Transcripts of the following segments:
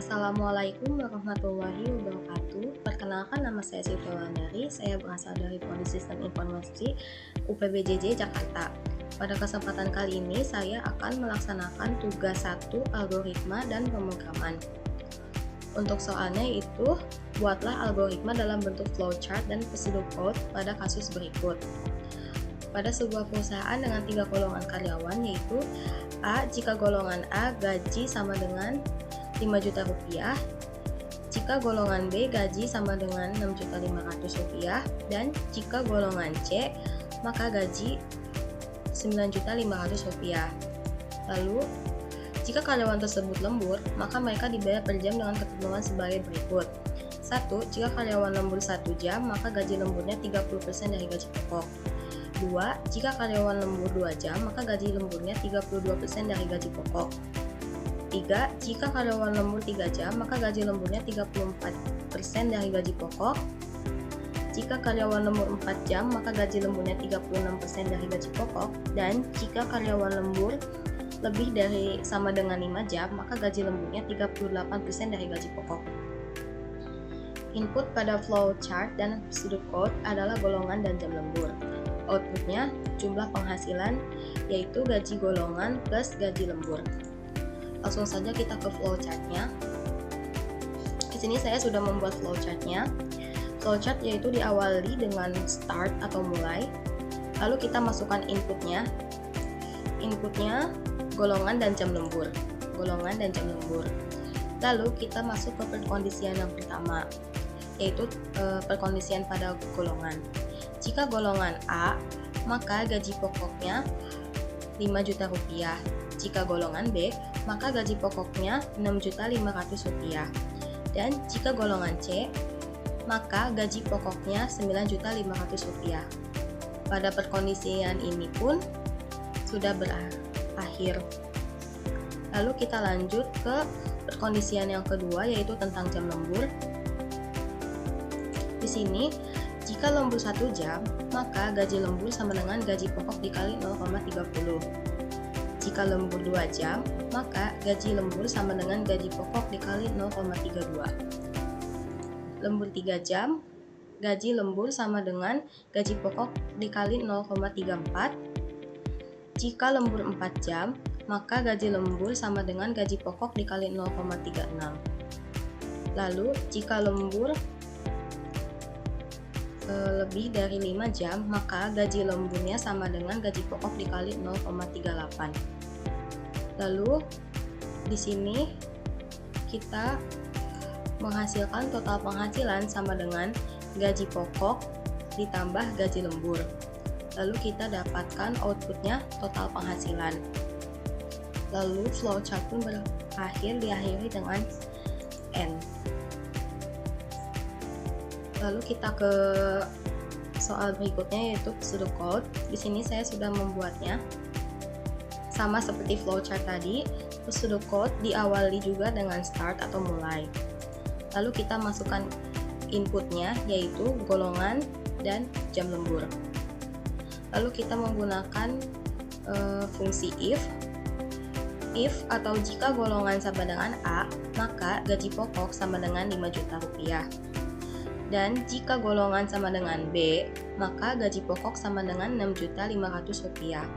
Assalamualaikum warahmatullahi wabarakatuh. Perkenalkan, nama saya Siti Wulandari. Saya berasal dari Prodi Sistem Informasi UPBJJ Jakarta. Pada kesempatan kali ini saya akan melaksanakan tugas 1 algoritma dan pemrograman. Untuk soalnya itu, buatlah algoritma dalam bentuk flowchart dan pseudocode pada kasus berikut. Pada sebuah perusahaan dengan 3 golongan karyawan, yaitu A, jika golongan A gaji sama dengan 5 juta rupiah, jika golongan B gaji sama dengan 6.500.000 rupiah, dan jika golongan C maka gaji 9.500.000 rupiah. Lalu, jika karyawan tersebut lembur, maka mereka dibayar per jam dengan ketentuan sebagai berikut. 1. Jika karyawan lembur 1 jam, maka gaji lemburnya 30% dari gaji pokok. 2. Jika karyawan lembur 2 jam, maka gaji lemburnya 32% dari gaji pokok. 3. Jika karyawan lembur 3 jam, maka gaji lemburnya 34% dari gaji pokok. Jika karyawan lembur 4 jam, maka gaji lemburnya 36% dari gaji pokok. Dan jika karyawan lembur lebih dari sama dengan 5 jam, maka gaji lemburnya 38% dari gaji pokok. Input pada flowchart dan pseudocode adalah golongan dan jam lembur. Outputnya jumlah penghasilan, yaitu gaji golongan plus gaji lembur. Langsung saja kita ke flowchartnya. Di sini saya sudah membuat flowchartnya. Flowchart yaitu diawali dengan start atau mulai. Lalu kita masukkan inputnya. Inputnya golongan dan jam lembur. Golongan dan jam lembur. Lalu kita masuk ke perkondisian yang pertama, yaitu perkondisian pada golongan. Jika golongan A, maka gaji pokoknya 5 juta rupiah. Jika golongan B, maka gaji pokoknya 6.500.000 rupiah. Dan jika golongan C, maka gaji pokoknya 9.500.000 rupiah. Pada perkondisian ini pun sudah berakhir. Lalu kita lanjut ke perkondisian yang kedua, yaitu tentang jam lembur. Di sini, jika lembur 1 jam, maka gaji lembur sama dengan gaji pokok dikali 0,30. Jika lembur 2 jam, maka gaji lembur sama dengan gaji pokok dikali 0,32. Lembur 3 jam, gaji lembur sama dengan gaji pokok dikali 0,34. Jika lembur 4 jam, maka gaji lembur sama dengan gaji pokok dikali 0,36. Lalu, jika lembur lebih dari 5 jam, maka gaji lemburnya sama dengan gaji pokok dikali 0,38. Lalu di sini kita menghasilkan total penghasilan sama dengan gaji pokok ditambah gaji lembur. Lalu kita dapatkan outputnya total penghasilan. Lalu flowchart pun diakhiri dengan N. Lalu kita ke soal berikutnya, yaitu pseudocode. Di sini saya sudah membuatnya. Sama seperti flowchart tadi, pseudocode diawali juga dengan start atau mulai. Lalu kita masukkan inputnya, yaitu golongan dan jam lembur. Lalu kita menggunakan fungsi if. If atau jika golongan sama dengan A, maka gaji pokok sama dengan 5 juta rupiah. Dan jika golongan sama dengan B, maka gaji pokok sama dengan 6.500.000 rupiah.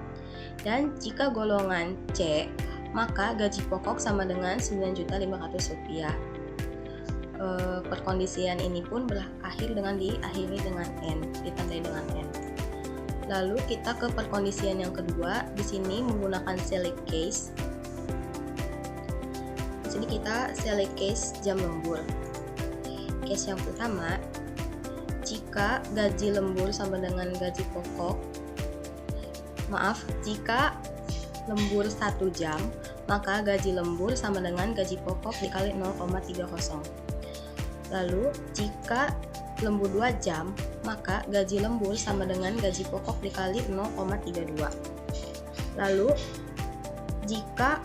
Dan jika golongan C, maka gaji pokok sama dengan 9.500.000 rupiah. Perkondisian ini pun berakhir dengan diakhiri dengan N, ditandai dengan N. Lalu kita ke perkondisian yang kedua. Di sini menggunakan select case. Di sini kita select case jam lembur. Case yang pertama, jika gaji lembur sama dengan gaji pokok, jika lembur 1 jam, maka gaji lembur sama dengan gaji pokok dikali 0,30. Lalu, jika lembur 2 jam, maka gaji lembur sama dengan gaji pokok dikali 0,32. Lalu, jika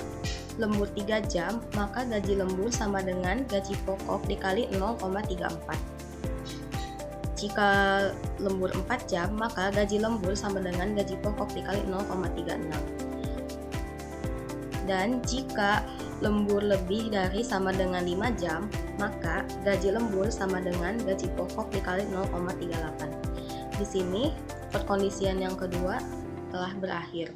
lembur 3 jam, maka gaji lembur sama dengan gaji pokok dikali 0,34. Jika lembur 4 jam, maka gaji lembur sama dengan gaji pokok dikali 0,36. Dan jika lembur lebih dari sama dengan 5 jam, maka gaji lembur sama dengan gaji pokok dikali 0,38. Di sini perkondisian yang kedua telah berakhir.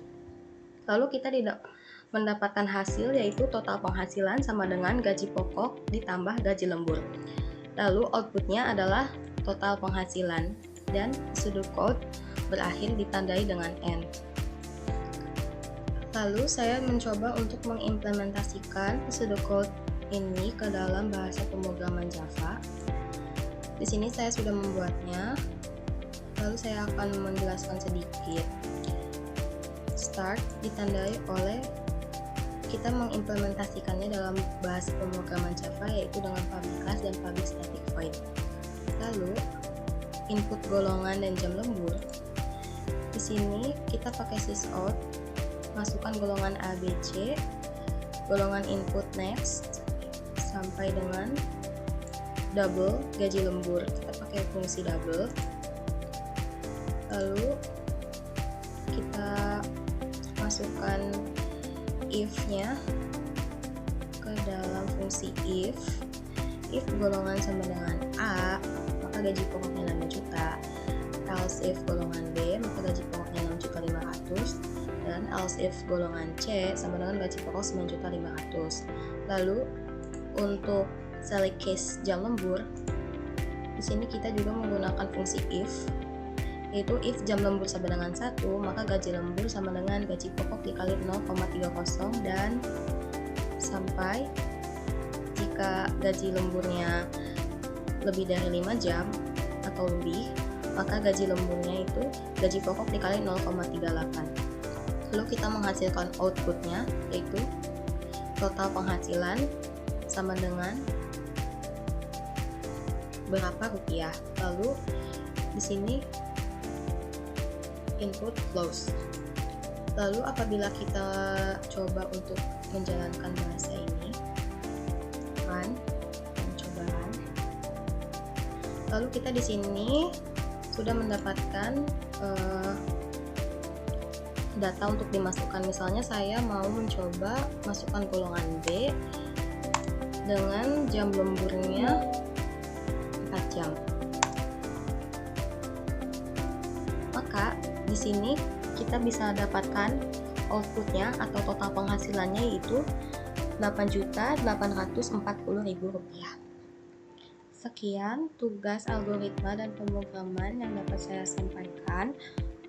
Lalu kita tidak mendapatkan hasil, yaitu total penghasilan sama dengan gaji pokok ditambah gaji lembur. Lalu outputnya adalah total penghasilan, dan pseudocode berakhir ditandai dengan N. Lalu saya mencoba untuk mengimplementasikan pseudocode ini ke dalam bahasa pemrograman Java. Di sini saya sudah membuatnya. Lalu saya akan menjelaskan sedikit. Start ditandai oleh kita mengimplementasikannya dalam bahasa pemrograman Java, yaitu dengan public class dan public static void. Lalu input golongan dan jam lembur. Di sini kita pakai sysout, masukkan golongan A, B, C, golongan input next sampai dengan double gaji lembur. Kita pakai fungsi double. Lalu kita masukkan if-nya ke dalam fungsi if golongan sama dengan A, maka gaji pokoknya 6 juta. Else if golongan B, maka gaji pokoknya 6.500.000, dan else if golongan C sama dengan gaji pokok 9.500.000. Lalu untuk select case jam lembur, di sini kita juga menggunakan fungsi if, yaitu if jam lembur sama dengan 1, maka gaji lembur sama dengan gaji pokok dikali 0,30, dan sampai jika gaji lemburnya lebih dari 5 jam atau lebih, maka gaji lemburnya itu gaji pokok dikali 0,38. Lalu kita menghasilkan outputnya, yaitu total penghasilan sama dengan berapa rupiah. Lalu di sini input close. Lalu apabila kita coba untuk menjalankan bahasa ini, run, coba run. Lalu kita di sini sudah mendapatkan data untuk dimasukkan. Misalnya saya mau mencoba masukkan golongan B dengan jam lemburnya 4 jam. Maka di sini kita bisa dapatkan outputnya atau total penghasilannya, yaitu Rp8.840.000. Sekian tugas algoritma dan pemrograman yang dapat saya sampaikan.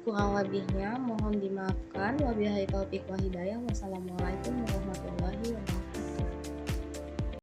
Kurang lebihnya mohon dimaafkan. Wabillahi taufiq wal hidayah. Wassalamualaikum warahmatullahi wabarakatuh.